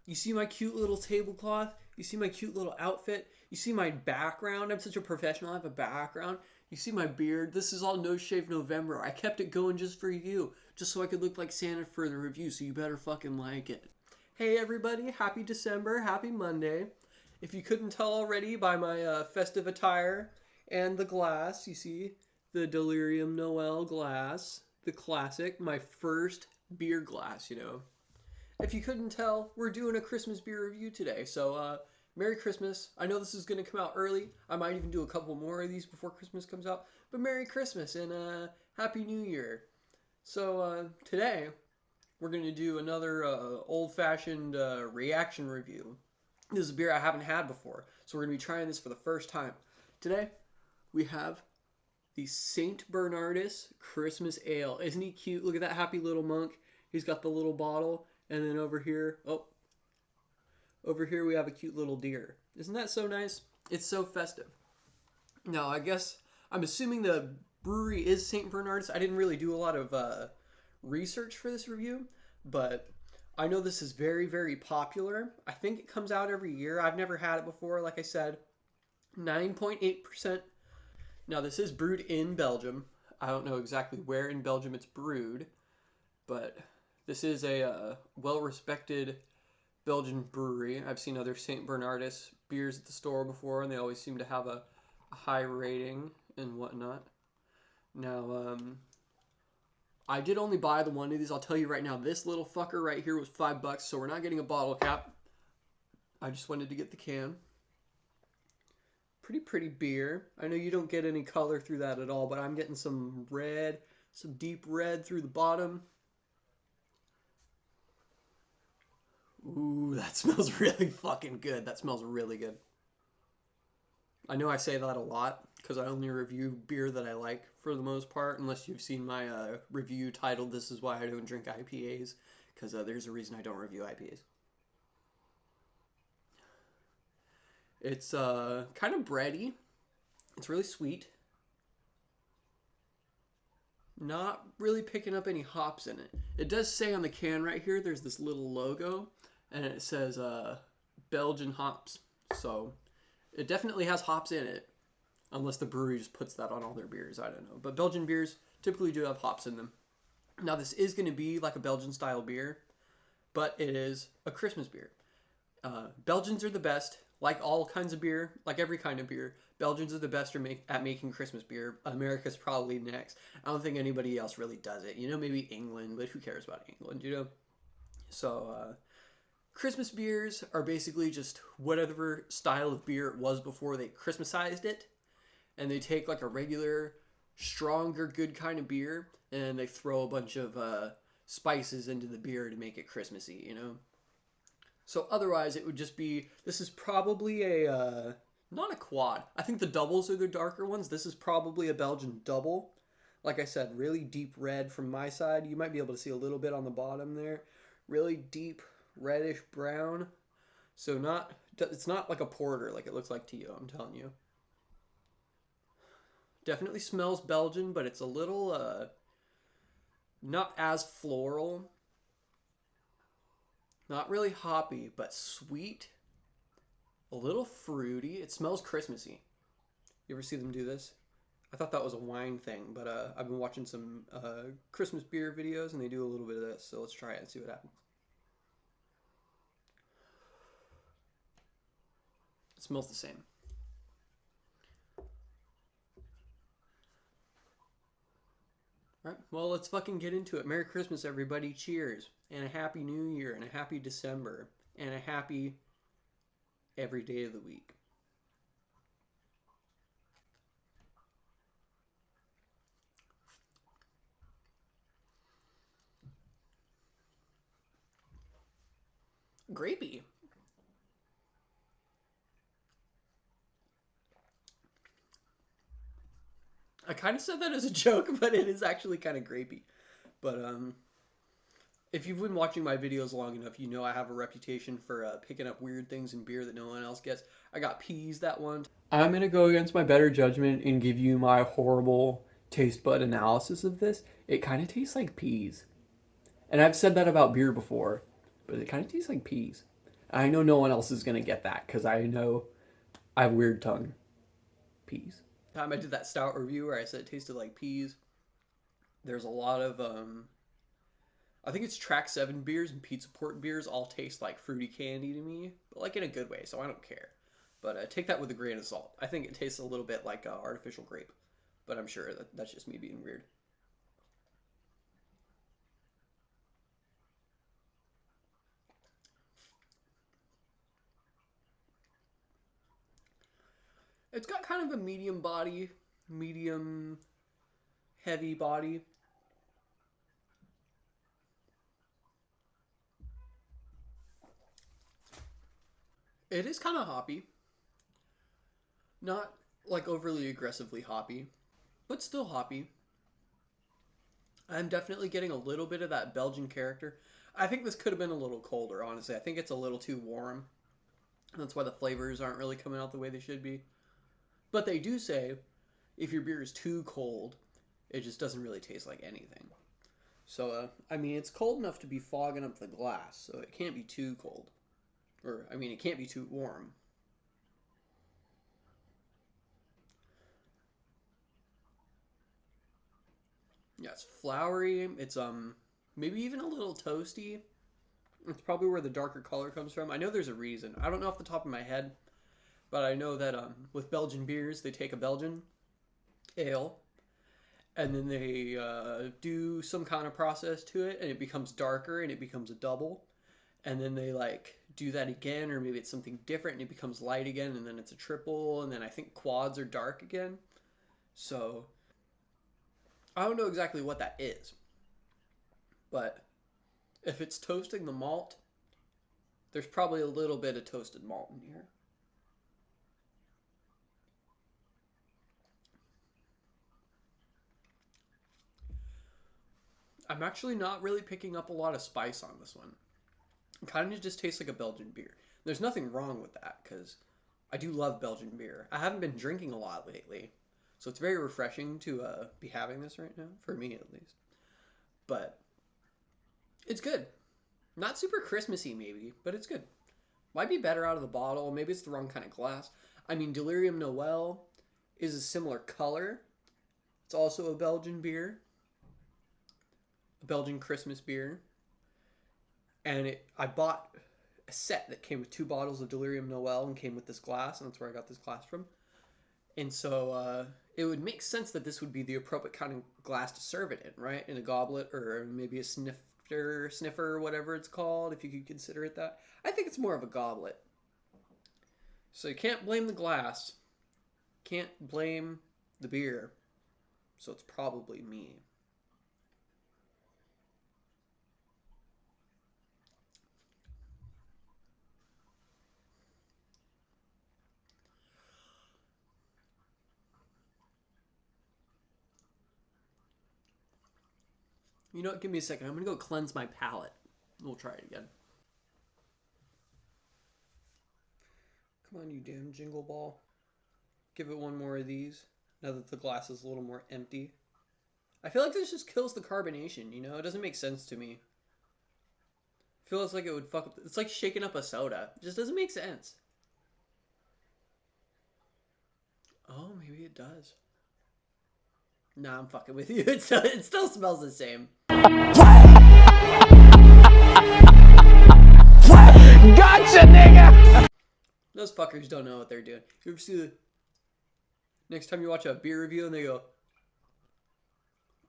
You see my cute little tablecloth? You see my cute little outfit? You see my background? I'm such a professional. I have a background. You see my beard? This is all No Shave November. I kept it going just for you, just so I could look like Santa for the review, so you better fucking like it. Hey everybody, happy December, happy Monday. If you couldn't tell already by my festive attire and the glass, you see the Delirium Noel glass, the classic, my first beer glass, you know. If you couldn't tell, we're doing a Christmas beer review today. So, Merry Christmas. I know this is going to come out early. I might even do a couple more of these before Christmas comes out. But Merry Christmas and Happy New Year. So, today, we're going to do another old-fashioned reaction review. This is a beer I haven't had before. So, we're going to be trying this for the first time. Today, we have the St. Bernardus Christmas Ale. Isn't he cute? Look at that happy little monk. He's got the little bottle. And then over here we have a cute little deer. Isn't that so nice? It's so festive. Now, I'm assuming the brewery is St. Bernardus. I didn't really do a lot of research for this review, but I know this is very, very popular. I think it comes out every year. I've never had it before, like I said. 9.8%. Now, this is brewed in Belgium. I don't know exactly where in Belgium it's brewed, but this is a well-respected Belgian brewery. I've seen other St. Bernardus beers at the store before, and they always seem to have a high rating and whatnot. Now, I did only buy the one of these. I'll tell you right now, this little fucker right here was $5, so we're not getting a bottle cap. I just wanted to get the can. Pretty beer. I know you don't get any color through that at all, but I'm getting some red, some deep red through the bottom. Ooh, that smells really fucking good. That smells really good. I know I say that a lot because I only review beer that I like for the most part, unless you've seen my review titled "This is why I don't drink IPAs," because there's a reason I don't review IPAs. It's kind of bready. It's really sweet. Not really picking up any hops in it. It does say on the can right here, there's this little logo, and it says Belgian hops. So it definitely has hops in it, unless the brewery just puts that on all their beers. I don't know. But Belgian beers typically do have hops in them. Now, this is going to be like a Belgian style beer, but it is a Christmas beer. Belgians are the best, like all kinds of beer, like every kind of beer. Belgians are the best at making Christmas beer. America's probably next. I don't think anybody else really does it. You know, maybe England, but who cares about England, you know? So, Christmas beers are basically just whatever style of beer it was before they Christmasized it. And they take like a regular, stronger, good kind of beer, and they throw a bunch of spices into the beer to make it Christmassy, you know? So otherwise it would just be, this is probably a, not a quad. I think the doubles are the darker ones. This is probably a Belgian double. Like I said, really deep red from my side. You might be able to see a little bit on the bottom there. Really deep reddish brown. So it's not like a porter like it looks like to you, I'm telling you. Definitely smells Belgian, but it's a little, not as floral. Not really hoppy, but sweet. A little fruity. It smells Christmassy. You ever see them do this? I thought that was a wine thing, but I've been watching some Christmas beer videos, and they do a little bit of this. So let's try it and see what happens. It smells the same. Alright, well, let's fucking get into it. Merry Christmas, everybody. Cheers. And a Happy New Year, and a Happy December, and a happy every day of the week. Grapey. I kind of said that as a joke, but it is actually kind of grapey. But if you've been watching my videos long enough, you know I have a reputation for picking up weird things in beer that no one else gets. I got peas that one. I'm going to go against my better judgment and give you my horrible taste bud analysis of this. It kind of tastes like peas. And I've said that about beer before, but it kind of tastes like peas. I know no one else is gonna get that because I know I have weird tongue. Peas. Time I did that stout review where I said it tasted like peas. There's a lot of I think it's Track 7 beers and Pizza Port beers all taste like fruity candy to me, but like in a good way, so I don't care. But take that with a grain of salt. I think it tastes a little bit like artificial grape, but I'm sure that's just me being weird. It's got kind of a medium body, medium heavy body. It is kind of hoppy. Not like overly aggressively hoppy, but still hoppy. I'm definitely getting a little bit of that Belgian character. I think this could have been a little colder, honestly. I think it's a little too warm. That's why the flavors aren't really coming out the way they should be. But they do say if your beer is too cold, it just doesn't really taste like anything. So, I mean, it's cold enough to be fogging up the glass, so it can't be too cold. Or, I mean, it can't be too warm. Yeah, it's flowery. It's maybe even a little toasty. It's probably where the darker color comes from. I know there's a reason. I don't know off the top of my head, but I know that with Belgian beers, they take a Belgian ale and then they do some kind of process to it, and it becomes darker and it becomes a double, and then they like do that again, or maybe it's something different and it becomes light again, and then it's a triple, and then I think quads are dark again. So I don't know exactly what that is, but if it's toasting the malt, there's probably a little bit of toasted malt in here. I'm actually not really picking up a lot of spice on this one. It kind of just tastes like a Belgian beer. There's nothing wrong with that because I do love Belgian beer. I haven't been drinking a lot lately, so it's very refreshing to be having this right now, for me at least. But it's good. Not super Christmassy, maybe, but it's good. Might be better out of the bottle. Maybe it's the wrong kind of glass. I mean, Delirium Noel is a similar color. It's also a Belgian beer, a Belgian Christmas beer. And I bought a set that came with 2 bottles of Delirium Noel and came with this glass, and that's where I got this glass from. And so it would make sense that this would be the appropriate kind of glass to serve it in, right? In a goblet or maybe a sniffer, whatever it's called, if you could consider it that. I think it's more of a goblet. So you can't blame the glass. Can't blame the beer. So it's probably me. You know what? Give me a second. I'm going to go cleanse my palate. We'll try it again. Come on, you damn jingle ball. Give it one more of these. Now that the glass is a little more empty. I feel like this just kills the carbonation, you know? It doesn't make sense to me. It feels like it would fuck up. It's like shaking up a soda. It just doesn't make sense. Oh, maybe it does. Nah, I'm fucking with you. It still smells the same. Gotcha, nigga! Those fuckers don't know what they're doing. You ever see the... Next time you watch a beer review and they go,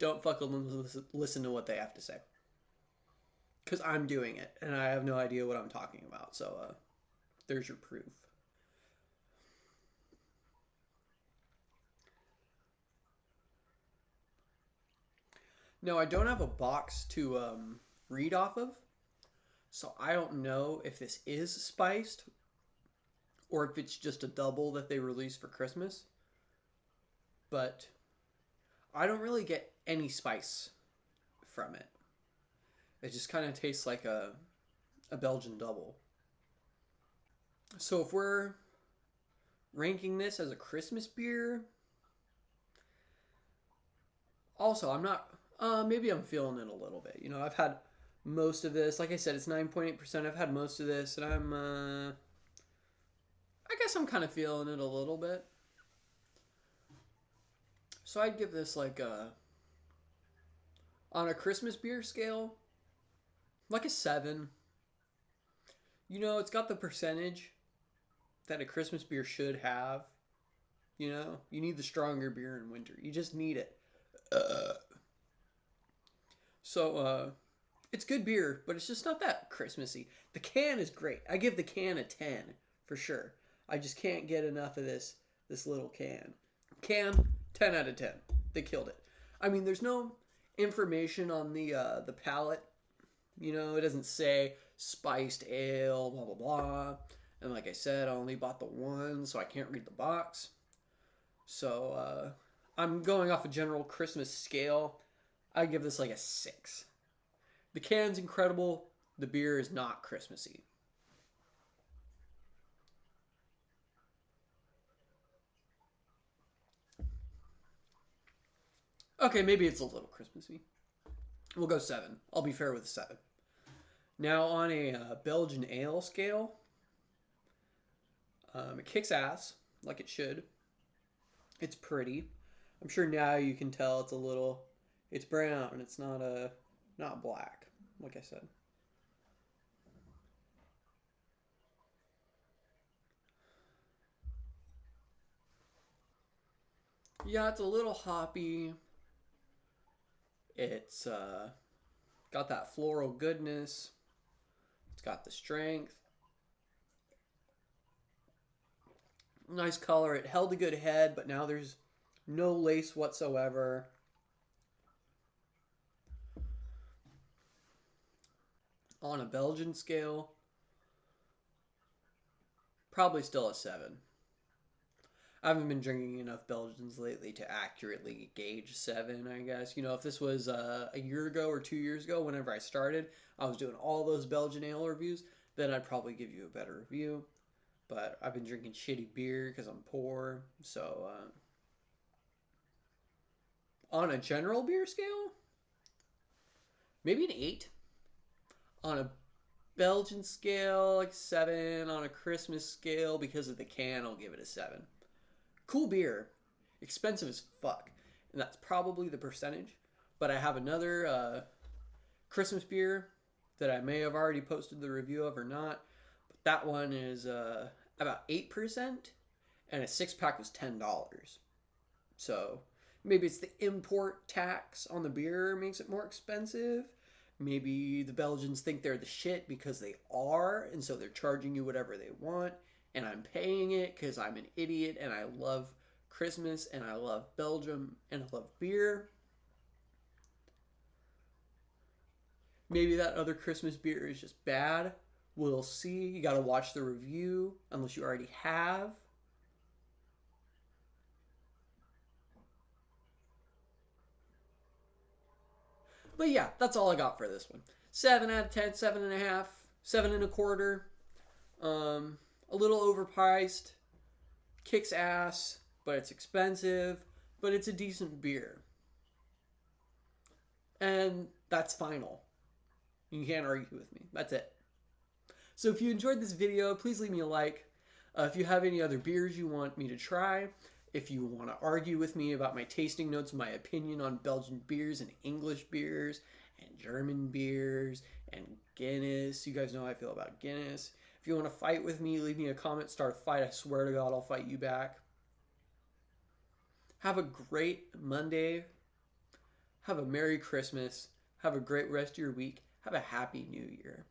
don't fucking listen to what they have to say. Because I'm doing it, and I have no idea what I'm talking about. So, there's your proof. No, I don't have a box to read off of. So I don't know if this is spiced or if it's just a double that they released for Christmas. But I don't really get any spice from it. It just kind of tastes like a Belgian double. So if we're ranking this as a Christmas beer, also I'm not, maybe I'm feeling it a little bit. You know, I've had most of this. Like I said, it's 9.8%. I've had most of this, and I guess I'm kind of feeling it a little bit. So I'd give this like on a Christmas beer scale, like a 7. You know, it's got the percentage that a Christmas beer should have. You know, you need the stronger beer in winter. You just need it. So it's good beer, but it's just not that Christmassy. The can is great. I give the can a 10 for sure. I just can't get enough of this little can. Can 10 out of 10. They killed it. I mean, there's no information on the palate. You know, it doesn't say spiced ale, blah blah blah. And like I said, I only bought the one, so I can't read the box. So I'm going off a general Christmas scale. I give this like a 6. The can's incredible. The beer is not Christmassy. Okay, maybe it's a little Christmassy. We'll go 7. I'll be fair with a 7. Now on a Belgian ale scale, it kicks ass like it should. It's pretty. I'm sure now you can tell it's brown. It's not black, like I said. Yeah, it's a little hoppy. It's got that floral goodness. It's got the strength. Nice color. It held a good head, but now there's no lace whatsoever. On a Belgian scale, probably still a 7. I haven't been drinking enough Belgians lately to accurately gauge 7, I guess. You know, if this was a year ago or 2 years ago, whenever I started, I was doing all those Belgian ale reviews, then I'd probably give you a better review. But I've been drinking shitty beer because I'm poor. So, on a general beer scale, maybe an 8. On a Belgian scale, like 7. On a Christmas scale, because of the can, I'll give it a 7. Cool beer. Expensive as fuck. And that's probably the percentage. But I have another Christmas beer that I may have already posted the review of or not. But that one is about 8%. And a 6-pack was $10. So maybe it's the import tax on the beer makes it more expensive. Maybe the Belgians think they're the shit because they are. And so they're charging you whatever they want. And I'm paying it because I'm an idiot and I love Christmas and I love Belgium and I love beer. Maybe that other Christmas beer is just bad. We'll see. You gotta watch the review unless you already have. But yeah, that's all I got for this one. 7 out of 10, 7.5, 7.25. A little overpriced. Kicks ass, but it's expensive. But it's a decent beer. And that's final. You can't argue with me. That's it. So if you enjoyed this video, please leave me a like. If you have any other beers you want me to try, if you want to argue with me about my tasting notes, my opinion on Belgian beers and English beers and German beers and Guinness, you guys know how I feel about Guinness. If you want to fight with me, leave me a comment, start a fight. I swear to God, I'll fight you back. Have a great Monday. Have a Merry Christmas. Have a great rest of your week. Have a Happy New Year.